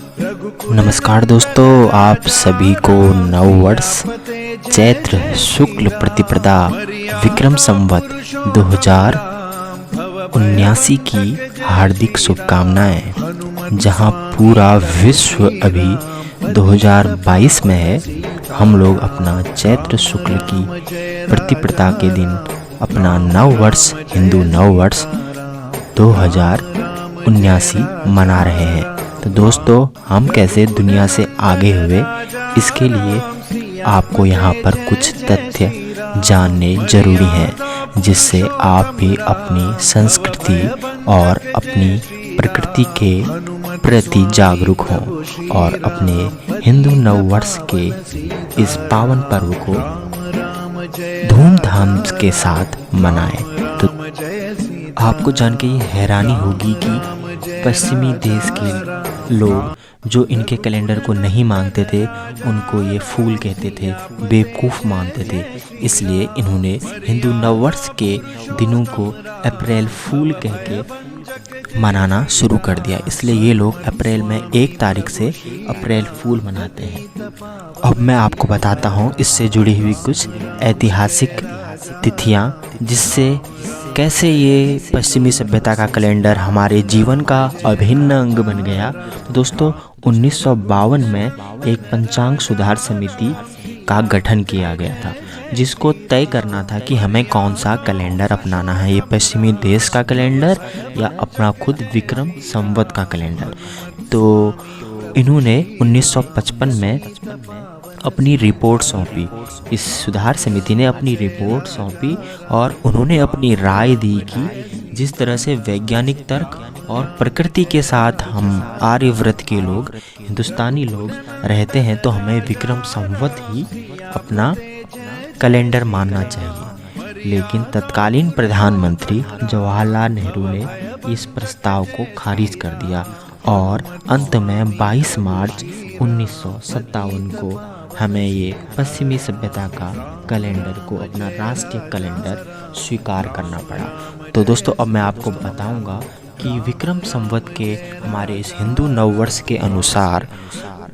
नमस्कार दोस्तों, आप सभी को नववर्ष चैत्र शुक्ल प्रतिपदा विक्रम संवत 2079 की हार्दिक शुभकामनाएं। जहां पूरा विश्व अभी 2022 में है, हम लोग अपना चैत्र शुक्ल की प्रतिपदा के दिन अपना नववर्ष हिंदू नववर्ष 2079 मना रहे हैं। तो दोस्तों, हम कैसे दुनिया से आगे हुए, इसके लिए आपको यहाँ पर कुछ तथ्य जानने जरूरी हैं, जिससे आप भी अपनी संस्कृति और अपनी प्रकृति के प्रति जागरूक हों और अपने हिंदू नववर्ष के इस पावन पर्व को धूमधाम के साथ मनाएं। तो आपको जान के ये हैरानी होगी कि पश्चिमी देश के लोग जो इनके कैलेंडर को नहीं मानते थे, उनको ये फूल कहते थे, बेवकूफ़ मानते थे। इसलिए इन्होंने हिंदू नववर्ष के दिनों को अप्रैल फूल कह के मनाना शुरू कर दिया। इसलिए ये लोग अप्रैल में 1 तारीख से अप्रैल फूल मनाते हैं। अब मैं आपको बताता हूँ इससे जुड़ी हुई कुछ ऐतिहासिक तिथियाँ, जिससे कैसे ये पश्चिमी सभ्यता का कैलेंडर हमारे जीवन का अभिन्न अंग बन गया। तो दोस्तों, 1952 में एक पंचांग सुधार समिति का गठन किया गया था, जिसको तय करना था कि हमें कौन सा कैलेंडर अपनाना है, ये पश्चिमी देश का कैलेंडर या अपना खुद विक्रम संवत का कैलेंडर। तो इन्होंने 1955 में अपनी रिपोर्ट सौंपी। इस सुधार समिति ने अपनी रिपोर्ट सौंपी और उन्होंने अपनी राय दी कि जिस तरह से वैज्ञानिक तर्क और प्रकृति के साथ हम आर्यव्रत के लोग, हिंदुस्तानी लोग रहते हैं, तो हमें विक्रम संवत ही अपना कैलेंडर मानना चाहिए। लेकिन तत्कालीन प्रधानमंत्री जवाहरलाल नेहरू ने इस प्रस्ताव को खारिज कर दिया और अंत में 22 मार्च 1957 को हमें ये पश्चिमी सभ्यता का कैलेंडर को अपना राष्ट्रीय कैलेंडर स्वीकार करना पड़ा। तो दोस्तों, अब मैं आपको बताऊंगा कि विक्रम संवत के हमारे इस हिंदू नववर्ष के अनुसार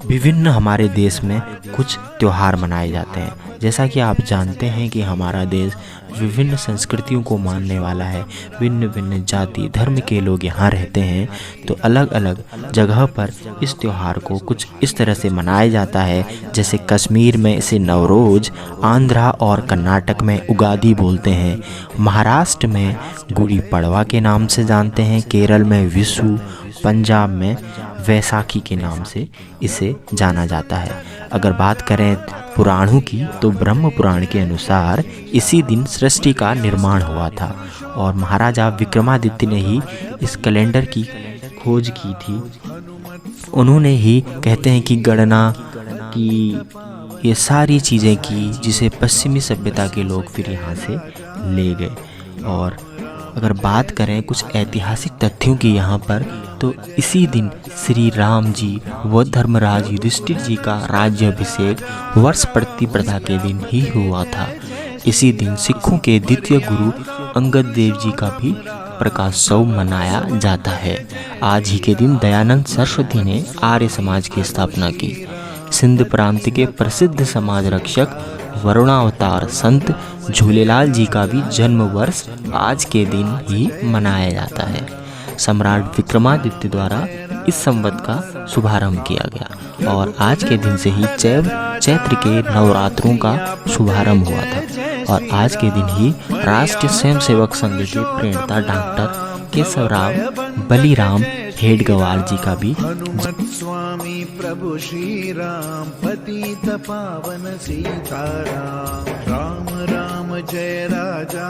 विभिन्न हमारे देश में कुछ त्यौहार मनाए जाते हैं। जैसा कि आप जानते हैं कि हमारा देश विभिन्न संस्कृतियों को मानने वाला है, भिन्न भिन्न जाति धर्म के लोग यहाँ रहते हैं। तो अलग अलग जगह पर इस त्यौहार को कुछ इस तरह से मनाया जाता है। जैसे कश्मीर में इसे नवरोज, आंध्रा और कर्नाटक में उगादी बोलते हैं, महाराष्ट्र में गुड़ी पड़वा के नाम से जानते हैं, केरल में विशु, पंजाब में वैसाखी के नाम से इसे जाना जाता है। अगर बात करें पुराणों की, तो ब्रह्म पुराण के अनुसार इसी दिन सृष्टि का निर्माण हुआ था और महाराजा विक्रमादित्य ने ही इस कैलेंडर की खोज की थी। उन्होंने ही कहते हैं कि गणना की ये सारी चीज़ें की, जिसे पश्चिमी सभ्यता के लोग फिर यहाँ से ले गए। और अगर बात करें कुछ ऐतिहासिक तथ्यों की यहाँ पर, तो इसी दिन श्री राम जी व धर्मराज युधिष्ठिर जी का राज्याभिषेक वर्ष प्रतिपदा के दिन ही हुआ था। इसी दिन सिखों के द्वितीय गुरु अंगद देव जी का भी प्रकाशोत्सव मनाया जाता है। आज ही के दिन दयानंद सरस्वती ने आर्य समाज की स्थापना की। सिंध प्रांत के प्रसिद्ध समाज रक्षक वरुणावतार संत झूलेलाल जी का भी जन्म वर्ष आज के दिन ही मनाया जाता है। सम्राट विक्रमादित्य द्वारा इस संवत का शुभारंभ किया गया और आज के दिन से ही चैत्र के नवरात्रों का शुभारंभ हुआ था। और आज के दिन ही राष्ट्रीय स्वयंसेवक संघ के प्रणेता डॉक्टर केशवराव बलिराम हेडगेवार जी का भी स्वामी प्रभु श्री राम पतित पावन सीताराम। राम राम जय राजा